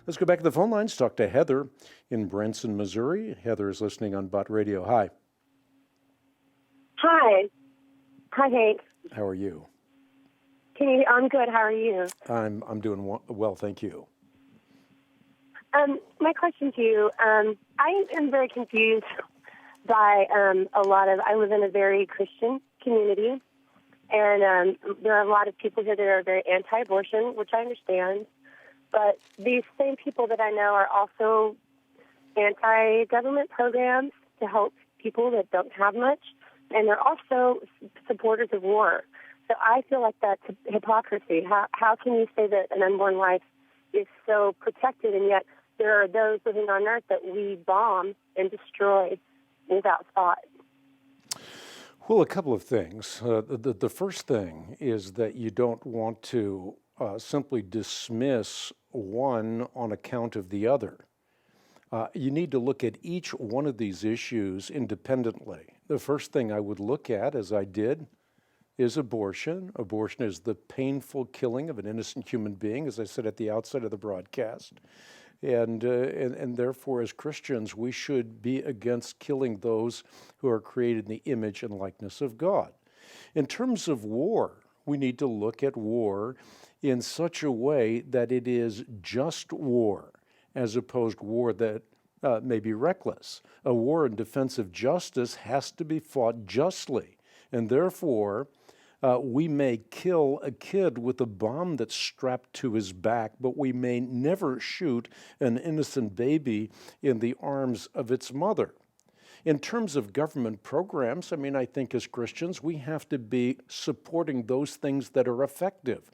Let's go back to the phone lines, talk to Heather in Branson, Missouri. Heather is listening on Bot Radio. Hi. Hi. Hi, Hank. How are you? I'm good. How are you? I'm doing well, thank you. My question to you, I am very confused by I live in a very Christian community, and there are a lot of people here that are very anti-abortion, which I understand, but these same people that I know are also anti-government programs to help people that don't have much, and they're also supporters of war. So I feel like that's hypocrisy. How can you say that an unborn life is so protected, and yet there are those living on Earth that we bomb and destroy without thought? Well, a couple of things. The first thing is that you don't want to simply dismiss one on account of the other. You need to look at each one of these issues independently. The first thing I would look at, as I did, is abortion. Abortion is the painful killing of an innocent human being, as I said at the outset of the broadcast. And therefore, as Christians, we should be against killing those who are created in the image and likeness of God. In terms of war, we need to look at war in such a way that it is just war, as opposed to war that may be reckless. A war in defense of justice has to be fought justly, and therefore, we may kill a kid with a bomb that's strapped to his back, but we may never shoot an innocent baby in the arms of its mother. In terms of government programs, I think as Christians, we have to be supporting those things that are effective.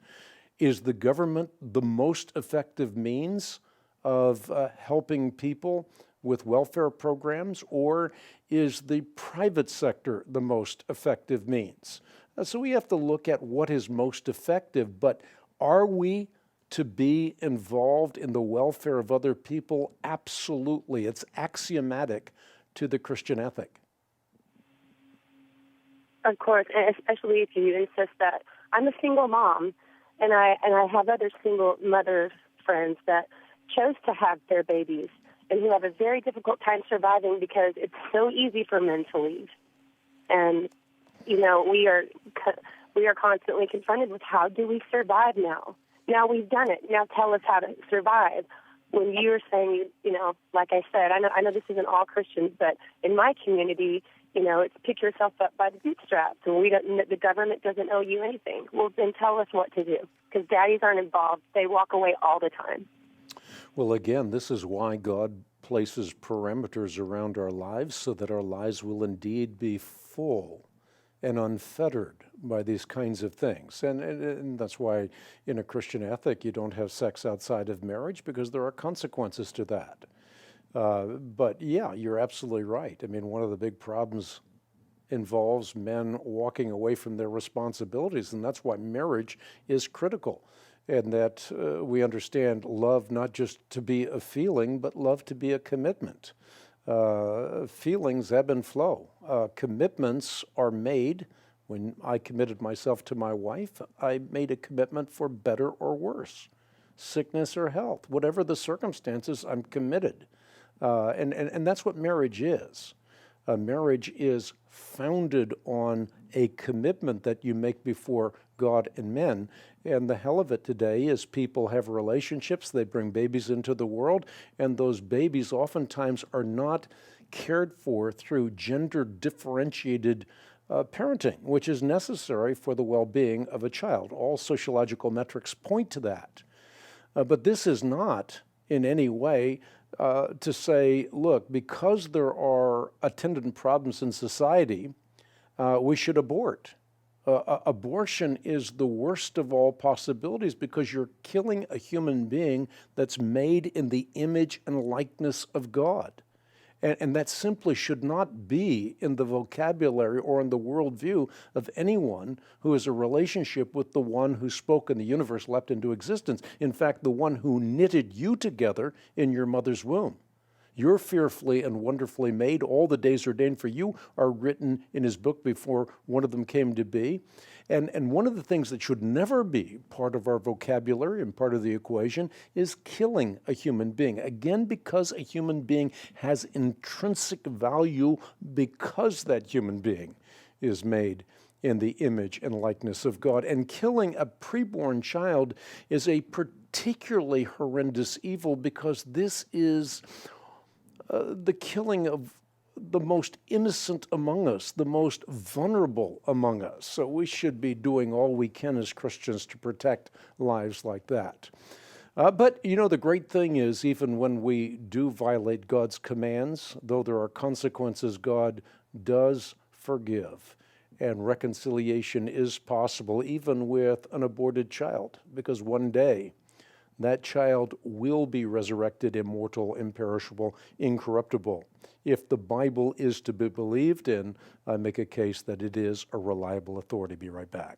Is the government the most effective means of helping people with welfare programs, or is the private sector the most effective means? So we have to look at what is most effective, but are we to be involved in the welfare of other people? Absolutely. It's axiomatic to the Christian ethic. Of course, and especially if you insist that I'm a single mom, and I have other single mother friends that chose to have their babies and who have a very difficult time surviving because it's so easy for men to leave. And we are constantly confronted with how do we survive now? Now we've done it. Now tell us how to survive. When you're saying, like I said, I know this isn't all Christians, but in my community, it's pick yourself up by the bootstraps, and the government doesn't owe you anything. Well, then tell us what to do, because daddies aren't involved. They walk away all the time. Well, again, this is why God places parameters around our lives so that our lives will indeed be full and unfettered by these kinds of things. And that's why in a Christian ethic you don't have sex outside of marriage, because there are consequences to that. But yeah, you're absolutely right. One of the big problems involves men walking away from their responsibilities, and that's why marriage is critical. And that we understand love not just to be a feeling, but love to be a commitment. Feelings ebb and flow. Commitments are made. When I committed myself to my wife, I made a commitment for better or worse, sickness or health. Whatever the circumstances, I'm committed. And that's what marriage is. Marriage is founded on a commitment that you make before God and men. And the hell of it today is people have relationships, they bring babies into the world, and those babies oftentimes are not cared for through gender-differentiated parenting, which is necessary for the well-being of a child. All sociological metrics point to that. But this is not in any way to say, look, because there are attendant problems in society, we should abort. Abortion is the worst of all possibilities because you're killing a human being that's made in the image and likeness of God. And that simply should not be in the vocabulary or in the worldview of anyone who has a relationship with the one who spoke and the universe leapt into existence. In fact, the one who knitted you together in your mother's womb. You're fearfully and wonderfully made. All the days ordained for you are written in his book before one of them came to be. And one of the things that should never be part of our vocabulary and part of the equation is killing a human being. Again, because a human being has intrinsic value because that human being is made in the image and likeness of God. And killing a preborn child is a particularly horrendous evil because this is the killing of the most innocent among us, the most vulnerable among us. So we should be doing all we can as Christians to protect lives like that. But, the great thing is, even when we do violate God's commands, though there are consequences, God does forgive. And reconciliation is possible, even with an aborted child, because one day that child will be resurrected, immortal, imperishable, incorruptible. If the Bible is to be believed in, I make a case that it is a reliable authority. Be right back.